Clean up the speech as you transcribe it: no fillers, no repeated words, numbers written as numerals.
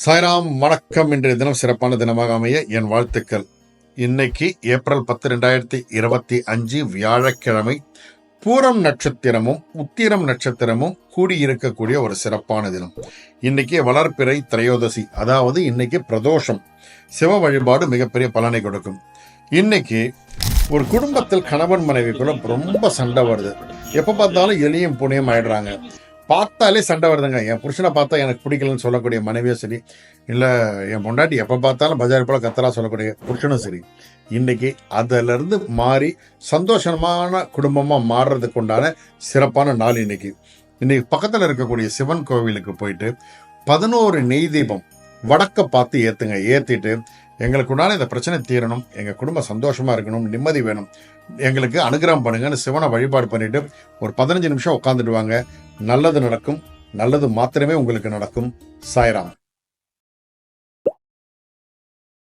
சாய்ராம் வணக்கம். இன்றைய தினம் சிறப்பான தினமாக அமைய என் வாழ்த்துக்கள். இன்னைக்கு ஏப்ரல் 10, 2025 வியாழக்கிழமை. பூரம் நட்சத்திரமும் உத்திரம் நட்சத்திரமும் கூடியிருக்கக்கூடிய ஒரு சிறப்பான தினம். இன்னைக்கு வளர்பிறை திரையோதசி, அதாவது இன்னைக்கு பிரதோஷம். சிவ வழிபாடு மிகப்பெரிய பலனை கொடுக்கும். இன்னைக்கு ஒரு குடும்பத்தில் கணவன் மனைவிக்குள்ள ரொம்ப சண்டை வருது. எப்ப பார்த்தாலும் எலியும் புனியும் ஆயிடுறாங்க. பார்த்தாலே சண்டை வருதுங்க. என் புருஷனை பார்த்தா எனக்கு பிடிக்கலன்னு சொல்லக்கூடிய மனைவியும் சரி, இல்லை என் பொண்டாட்டி எப்போ பார்த்தாலும் பஜார் போல கத்தரா சொல்லக்கூடிய புருஷனும் சரி, இன்னைக்கு அதிலிருந்து மாறி சந்தோஷமான குடும்பமாக மாறுறதுக்கு உண்டான சிறப்பான நாள் இன்னைக்கு. பக்கத்தில் இருக்கக்கூடிய சிவன் கோவிலுக்கு போயிட்டு 11 நெய் தீபம் வடக்க பார்த்து ஏற்றுங்க. ஏற்றிட்டு எங்களுக்கு உண்டான இந்த பிரச்சனை தீரணும், எங்கள் குடும்பம் சந்தோஷமாக இருக்கணும், நிம்மதி வேணும், எங்களுக்கு அனுகிரகம் பண்ணுங்கன்னு சிவனை வழிபாடு பண்ணிட்டு ஒரு 15 நிமிஷம் உட்காந்துட்டு வாங்க. நல்லது நடக்கும். நல்லது மாத்திரமே உங்களுக்கு நடக்கும். சாய்ராம்.